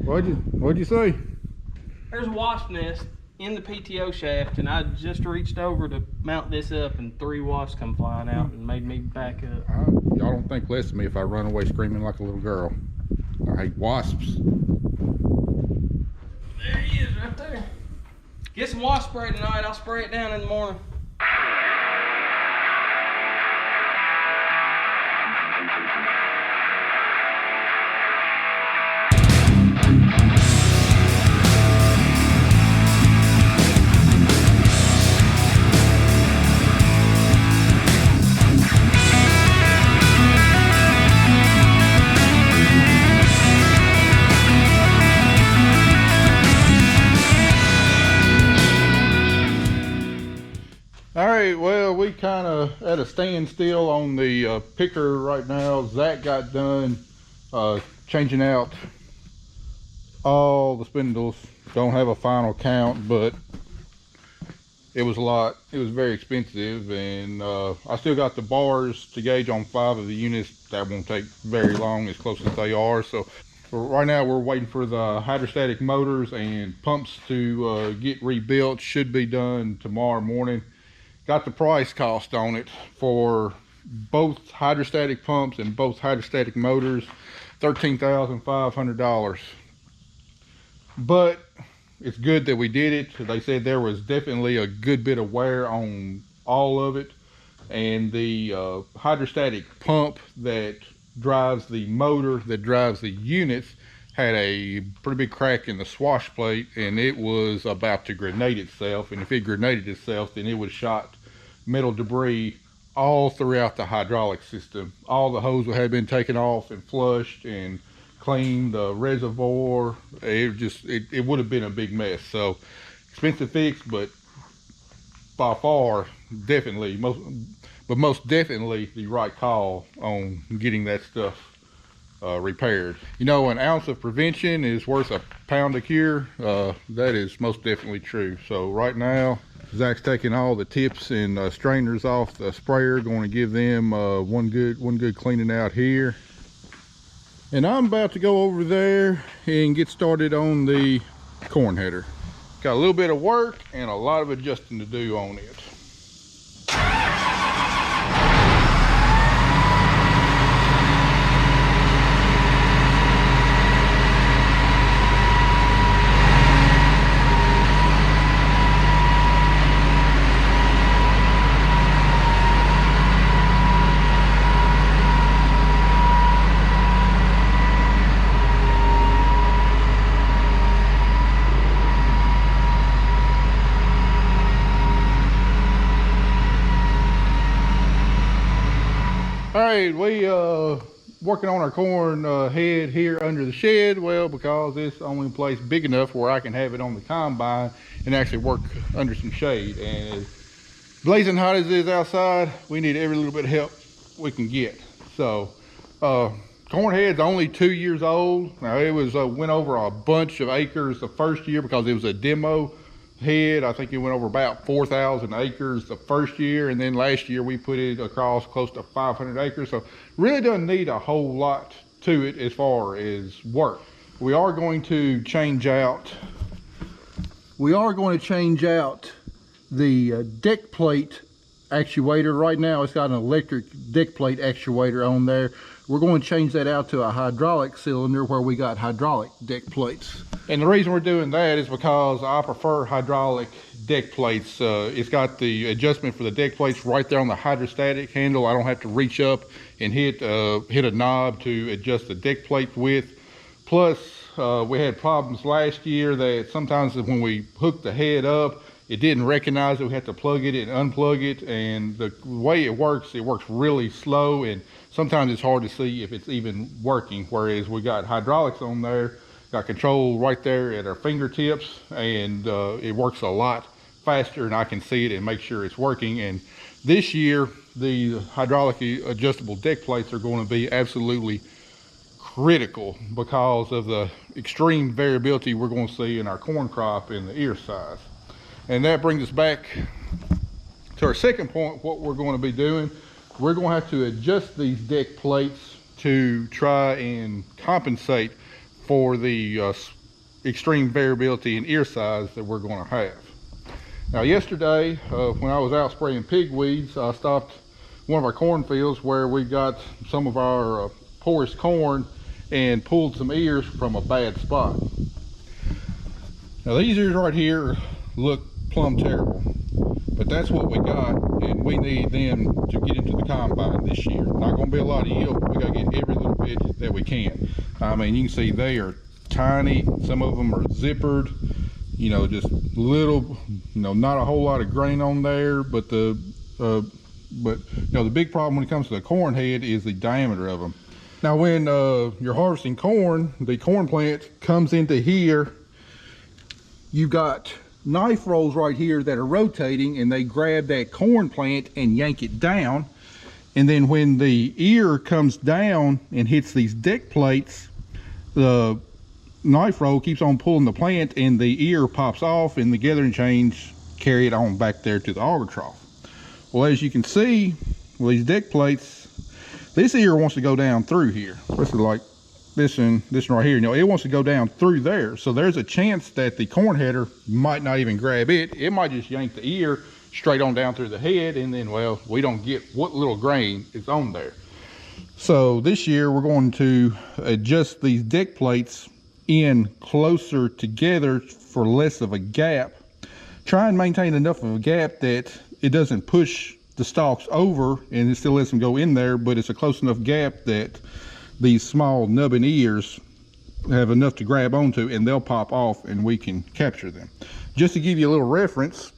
What'd you say? There's a wasp nest in the PTO shaft, and I just reached over to mount this up, and 3 wasps come flying out and made me back up. Y'all don't think less of me if I run away screaming like a little girl. I hate wasps. There he is, right there. Get some wasp spray tonight. I'll spray it down in the morning. Alright, well, we kind of at a standstill on the picker right now. Zach got done changing out all the spindles. Don't have a final count, but it was a lot. It was very expensive, and I still got the bars to gauge on 5 of the units. That won't take very long, as close as they are. So right now we're waiting for the hydrostatic motors and pumps to get rebuilt. Should be done tomorrow morning. Got the price cost on it for both hydrostatic pumps and both hydrostatic motors, $13,500. But it's good that we did it. They said there was definitely a good bit of wear on all of it, and the hydrostatic pump that drives the motor that drives the units had a pretty big crack in the swash plate, and it was about to grenade itself. And if it grenaded itself, then it would have shot metal debris all throughout the hydraulic system. All the hose had been taken off and flushed and cleaned, the reservoir. It would have been a big mess. So expensive fix, but by far definitely most definitely the right call on getting that stuff repaired. You know, an ounce of prevention is worth a pound of cure. That is most definitely true. So right now Zach's taking all the tips and strainers off the sprayer, going to give them one good cleaning out here. And I'm about to go over there and get started on the corn header. Got a little bit of work and a lot of adjusting to do on it. All right, we working on our corn head here under the shed. Well, because it's the only place big enough where I can have it on the combine and actually work under some shade. And as blazing hot as it is outside, we need every little bit of help we can get. So corn head's only 2 years old. Now it was went over a bunch of acres the first year because it was a demo head. I think it went over about 4,000 acres the first year, and then last year we put it across close to 500 acres. So really doesn't need a whole lot to it as far as work. We are going to change out the deck plate actuator. Right now it's got an electric deck plate actuator on there. We're going to change that out to a hydraulic cylinder where we got hydraulic deck plates. And the reason we're doing that is because I prefer hydraulic deck plates. It's got the adjustment for the deck plates right there on the hydrostatic handle. I don't have to reach up and hit a knob to adjust the deck plate width. Plus, we had problems last year that sometimes when we hooked the head up, it didn't recognize it. We had to plug it and unplug it, and the way it works really slow, and sometimes it's hard to see if it's even working. Whereas we got hydraulics on there, got control right there at our fingertips, and it works a lot faster, and I can see it and make sure it's working. And this year, the hydraulic adjustable deck plates are going to be absolutely critical because of the extreme variability we're going to see in our corn crop and the ear size. And that brings us back to our second point. What we're going to be doing, we're going to have to adjust these deck plates to try and compensate for the extreme variability in ear size that we're going to have. Now yesterday, when I was out spraying pigweeds, I stopped one of our cornfields where we got some of our poorest corn and pulled some ears from a bad spot. Now these ears right here look plumb terrible, but that's what we got, and we need them to get into the combine this year. Not going to be a lot of yield, but we got to get every little bit that we can. I mean, you can see they are tiny. Some of them are zippered, you know, just little, you know, not a whole lot of grain on there, but the big problem when it comes to the corn head is the diameter of them. Now when you're harvesting corn, the corn plant comes into here, you've got knife rolls right here that are rotating, and they grab that corn plant and yank it down. And then when the ear comes down and hits these deck plates, the knife roll keeps on pulling the plant and the ear pops off, and the gathering chains carry it on back there to the auger trough. Well, as you can see with these deck plates, this ear wants to go down through here. This is like this one right here, you know, it wants to go down through there. So there's a chance that the corn header might not even grab it. It might just yank the ear straight on down through the head, and then, well, we don't get what little grain is on there. So this year we're going to adjust these deck plates in closer together for less of a gap. Try and maintain enough of a gap that it doesn't push the stalks over, and it still lets them go in there, but it's a close enough gap that these small nubbin ears have enough to grab onto, and they'll pop off and we can capture them. Just to give you a little reference,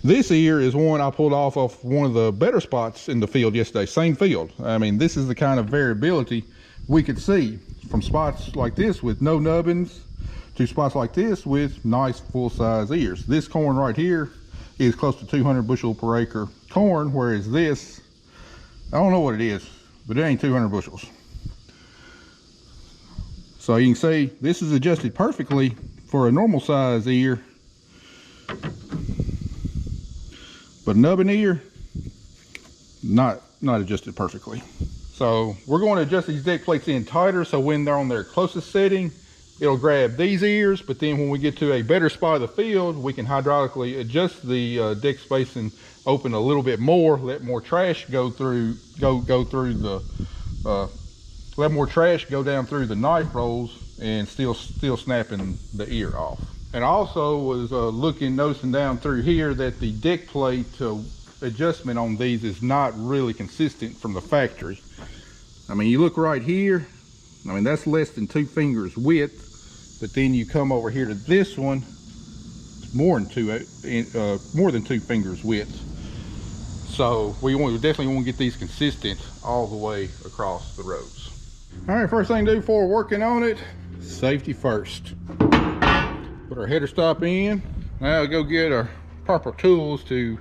this ear is one I pulled off of one of the better spots in the field yesterday. Same field. I mean, this is the kind of variability we could see from spots like this with no nubbins to spots like this with nice full-size ears. This corn right here is close to 200 bushel per acre corn, whereas this, I don't know what it is, but it ain't 200 bushels. So you can see this is adjusted perfectly for a normal size ear, but nubbin ear, not adjusted perfectly. So we're going to adjust these deck plates in tighter, so when they're on their closest setting, it'll grab these ears, but then when we get to a better spot of the field, we can hydraulically adjust the deck spacing, open a little bit more, let more trash go through, let more trash go down through the knife rolls, and still snapping the ear off. And I also was noticing down through here that the deck plate adjustment on these is not really consistent from the factory. I mean, you look right here, I mean, that's less than 2 fingers width, but then you come over here to this one, it's more than 2 fingers width. So we definitely want to get these consistent all the way across the rows. All right, first thing to do before working on it, safety first. Put our header stop in. Now go get our proper tools to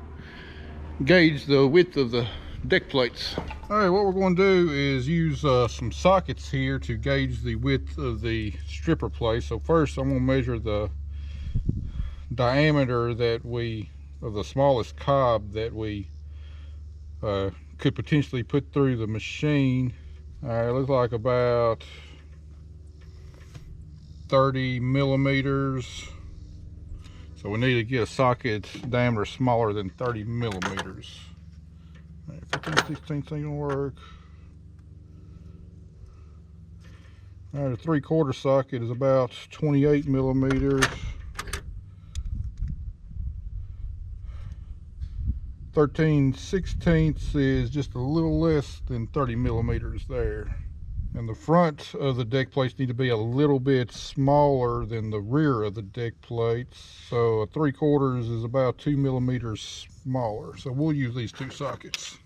gauge the width of the deck plates. All right, what we're going to do is use some sockets here to gauge the width of the stripper plate. So first I'm going to measure the diameter of the smallest cob that we could potentially put through the machine. All right, it looks like about 30 millimeters. So we need to get a socket diameter smaller than 30 millimeters. All right, 15, 16 ain't gonna work. All right, a 3/4 socket is about 28 millimeters. 13/16 is just a little less than 30 millimeters there. And the front of the deck plates need to be a little bit smaller than the rear of the deck plates. So a 3/4 is about 2 millimeters smaller. So we'll use these 2 sockets.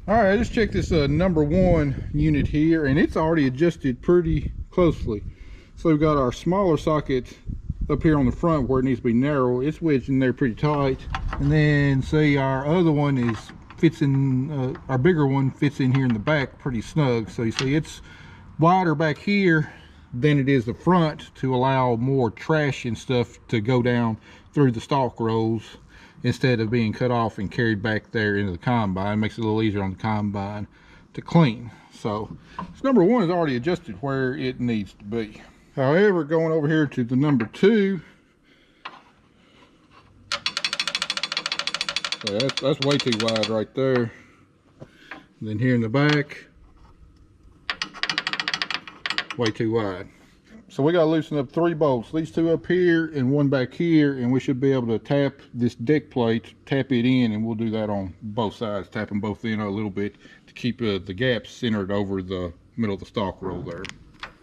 All right, I just checked this number 1 unit here, and it's already adjusted pretty closely. So we've got our smaller socket up here on the front where it needs to be narrow. It's wedged in there pretty tight. And then see our other one fits in, our bigger one fits in here in the back pretty snug. So you see it's wider back here than it is the front to allow more trash and stuff to go down through the stalk rows instead of being cut off and carried back there into the combine. It makes it a little easier on the combine to clean. So number one is already adjusted where it needs to be. However, going over here to the number 2, so that's way too wide right there. And then here in the back, way too wide. So we got to loosen up 3 bolts, these 2 up here and 1 back here, and we should be able to tap this deck plate, tap it in, and we'll do that on both sides, tap them both in a little bit to keep the gaps centered over the middle of the stalk roll there.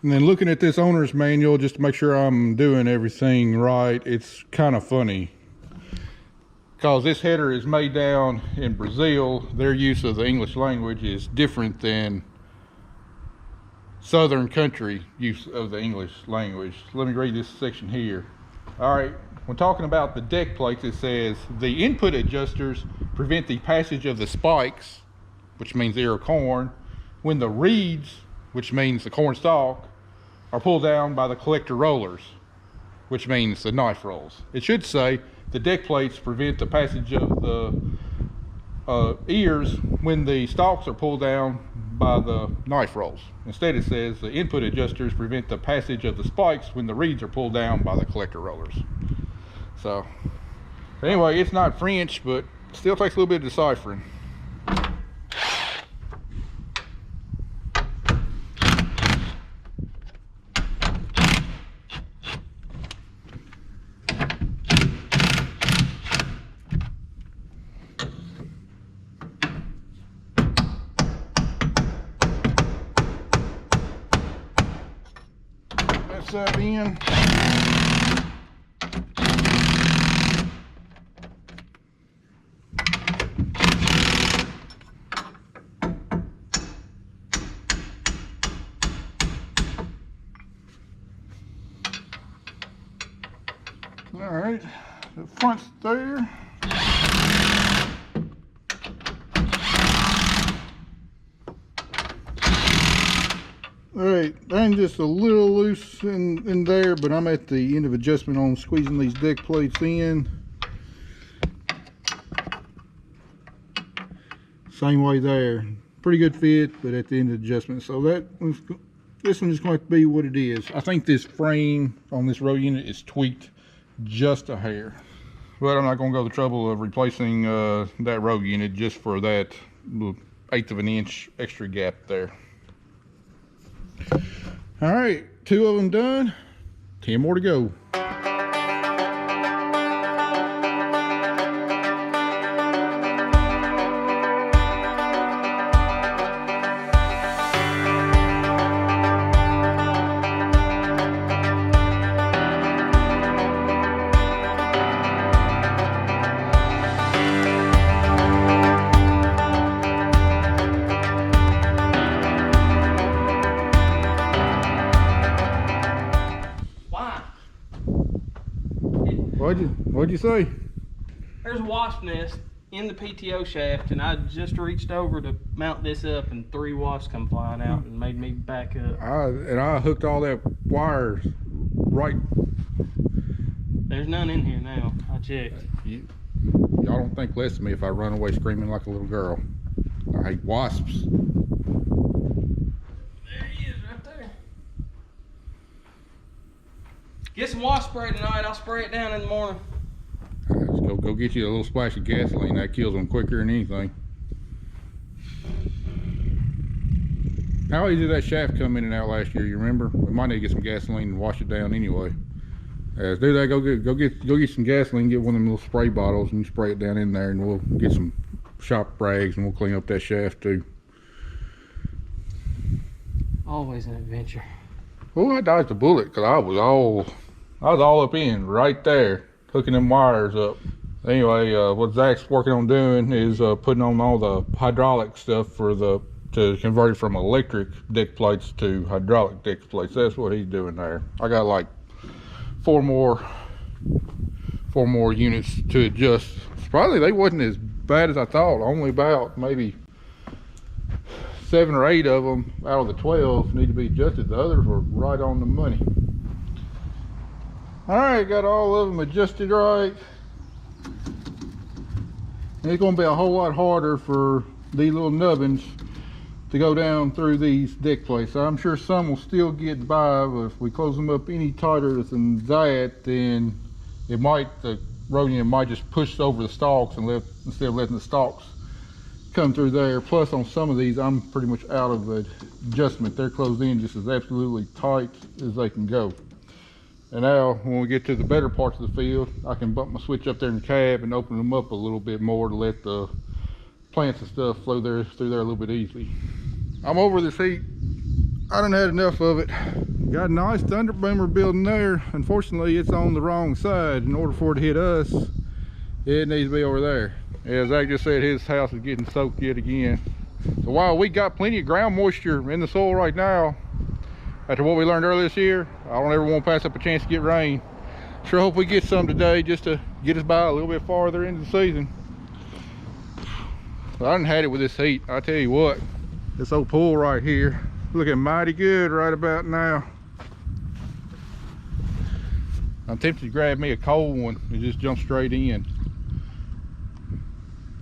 And then looking at this owner's manual just to make sure I'm doing everything right, it's kind of funny because this header is made down in Brazil. Their use of the English language is different than Southern country use of the English language. Let me read this section here. All right, when talking about the deck plates, it says the input adjusters prevent the passage of the spikes, which means ear of corn, when the reeds, which means the corn stalk, are pulled down by the collector rollers, which means the knife rolls. It should say the deck plates prevent the passage of the ears when the stalks are pulled down by the knife rolls. Instead it says the input adjusters prevent the passage of the spikes when the reeds are pulled down by the collector rollers. So anyway, it's not French, but still takes a little bit of deciphering. That in. All right, the front's there. Alright, I'm just a little loose in there, but I'm at the end of adjustment on squeezing these deck plates in. Same way there. Pretty good fit, but at the end of the adjustment. So this one is going to be what it is. I think this frame on this row unit is tweaked just a hair. But I'm not going to go to the trouble of replacing that row unit just for that 1/8 of an inch extra gap there. All right, 2 of them done, 10 more to go. What'd you say? There's a wasp nest in the PTO shaft, and I just reached over to mount this up, and 3 wasps come flying out and made me back up. I hooked all that wire right. There's none in here now. I checked. Y'all don't think less of me if I run away screaming like a little girl. I hate wasps. There he is, right there. Get some wasp spray tonight. I'll spray it down in the morning. Let's go get you a little splash of gasoline. That kills them quicker than anything. How easy did that shaft come in and out last year? You remember? We might need to get some gasoline and wash it down anyway. Let's do that. Go get some gasoline. Get one of them little spray bottles and you spray it down in there, and we'll get some shop rags and we'll clean up that shaft too. Always an adventure. Well, I dodged a bullet because I was all up in right there, hooking them wires up. Anyway, what Zach's working on doing is putting on all the hydraulic stuff to convert it from electric deck plates to hydraulic deck plates. That's what he's doing there. I got like four more units to adjust. Probably they wasn't as bad as I thought. Only about maybe 7 or 8 of them out of the 12 need to be adjusted. The others were right on the money. All right, got all of them adjusted right. And it's going to be a whole lot harder for these little nubbins to go down through these deck plates. I'm sure some will still get by, but if we close them up any tighter than that, then it might, the rhodium might just push over the stalks and instead of letting the stalks come through there. Plus on some of these, I'm pretty much out of adjustment. They're closed in just as absolutely tight as they can go. And now when we get to the better parts of the field, I can bump my switch up there in the cab and open them up a little bit more to let the plants and stuff flow through there a little bit easily. I'm over this heat. I done had enough of it. Got a nice thunder boomer building there. Unfortunately, it's on the wrong side. In order for it to hit us, it needs to be over there. As Zach just said, his house is getting soaked yet again. So while we got plenty of ground moisture in the soil right now, after what we learned earlier this year, I don't ever want to pass up a chance to get rain. Sure hope we get some today just to get us by a little bit farther into the season. But I done had it with this heat. I tell you what, this old pool right here, looking mighty good right about now. I'm tempted to grab me a cold one and just jump straight in.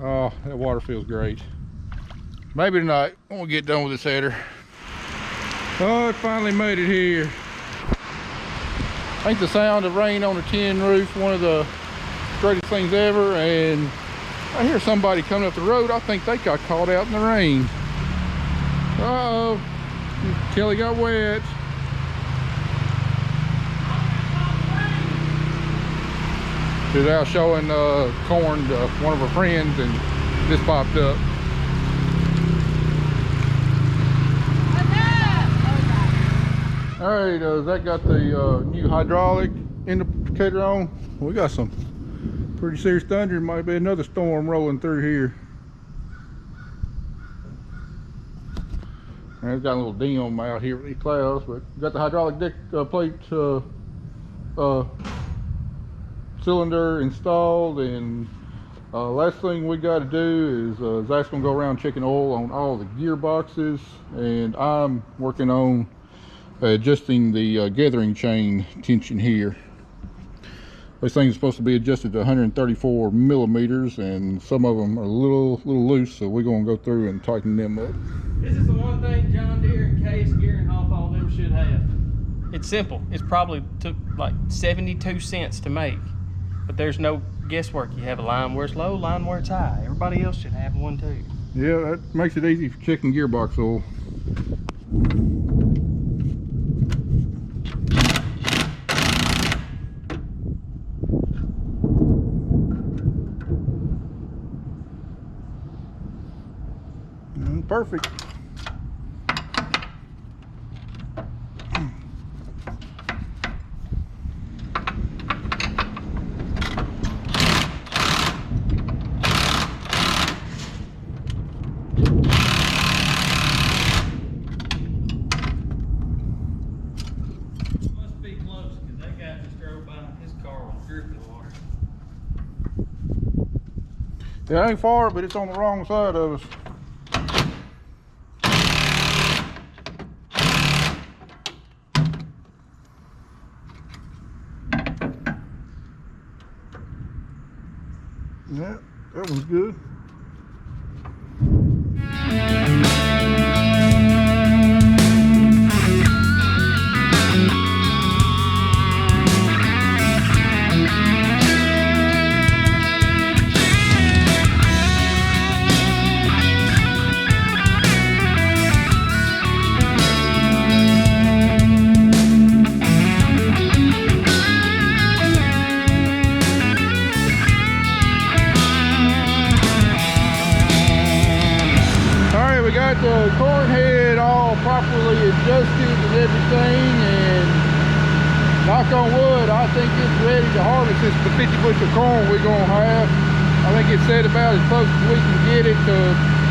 Oh, that water feels great. Maybe tonight when we get done with this header. Oh, it finally made it here. I think the sound of rain on a tin roof, one of the greatest things ever. And I hear somebody coming up the road. I think they got caught out in the rain. Uh-oh, Kelly got wet. She was out showing corn to one of her friends and this popped up. All right, Zach got the new hydraulic indicator on. We got some pretty serious thunder. Might be another storm rolling through here. And it's got a little dim out here with these clouds, but got the hydraulic deck plate cylinder installed, and last thing we got to do is Zach's gonna go around checking oil on all the gearboxes, and I'm working on adjusting the gathering chain tension here. This thing is supposed to be adjusted to 134 millimeters, and some of them are a little loose, so we're gonna go through and tighten them up. This is the one thing John Deere and Case, Gear and Hawthorne, them should have. It's simple. It's probably took like 72 cents to make, but there's no guesswork. You have a line where it's low, line where it's high. Everybody else should have one too. Yeah, that makes it easy for checking gearbox oil. Perfect. Must be close, because that guy just drove by, his car was dripping water. Yeah, it ain't far, but it's on the wrong side of us. Yeah, that one's good. The Cornhead all properly adjusted and everything, and knock on wood, I think it's ready to harvest this 50 bushel corn we're gonna have. I think it's set about as close as we can get it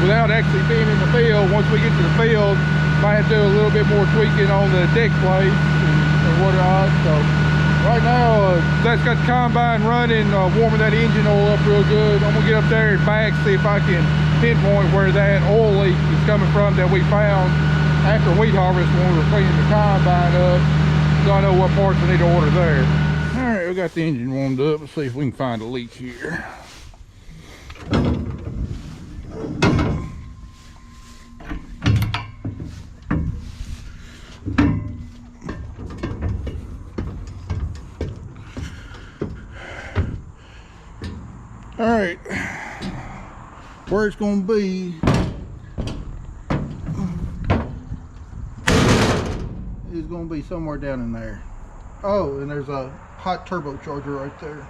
without actually being in the field. Once we get to the field, might have to do a little bit more tweaking on the deck plates and whatnot. So right now, that's got the combine running, warming that engine oil up real good. I'm gonna get up there and back, see if I can pinpoint where that oil leak is coming from that we found after wheat harvest when we were cleaning the combine up, so I know what parts I need to order there. All right, we got the engine warmed up. Let's see if we can find a leak here. All right, where it's gonna be is gonna be somewhere down in there. Oh, and there's a hot turbocharger right there.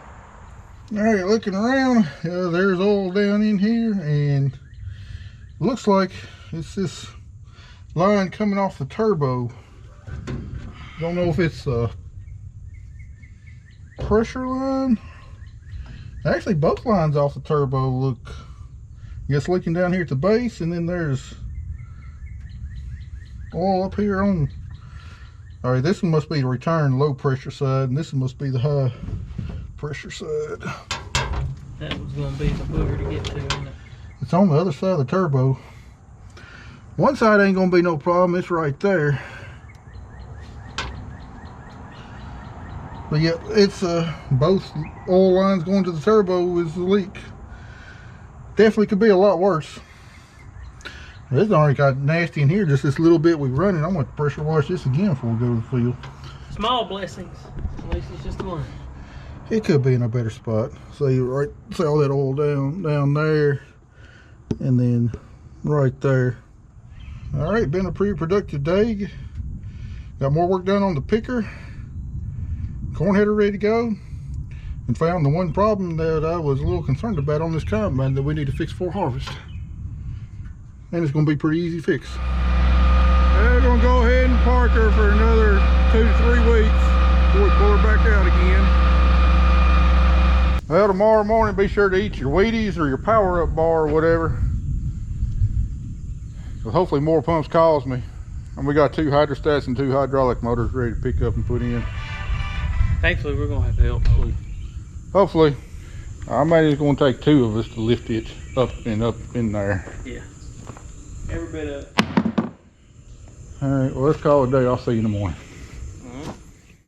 All right, looking around, there's oil down in here, and looks like it's this line coming off the turbo. Don't know if it's a pressure line. Actually, both lines off the turbo look, I guess, looking down here at the base, and then there's oil up here on. All right, this one must be the return low pressure side, and this one must be the high pressure side. That was going to be the booger to get to, isn't it? It's on the other side of the turbo. One side ain't going to be no problem. It's right there. But yeah, it's both oil lines going to the turbo is the leak. Definitely could be a lot worse. This already got nasty in here. Just this little bit we're running. I'm going to pressure wash this again before we go to the field. Small blessings. At least it's just one. It could be in a better spot. See all that oil down there, and then right there. All right, been a pretty productive day. Got more work done on the picker. Cornheader ready to go, and found the one problem that I was a little concerned about on this combine that we need to fix for harvest. And it's going to be pretty easy fix. We're going to go ahead and park her for another 2 to 3 weeks before we pull her back out again. Well, tomorrow morning, be sure to eat your Wheaties or your power-up bar or whatever. So hopefully more pumps calls me. And we got 2 hydrostats and 2 hydraulic motors ready to pick up and put in. Thankfully, we're going to have help. Hopefully. I imagine it's going to take 2 of us to lift it up in there. Yeah. Every bit of it. All right, well, let's call it a day. I'll see you in the morning.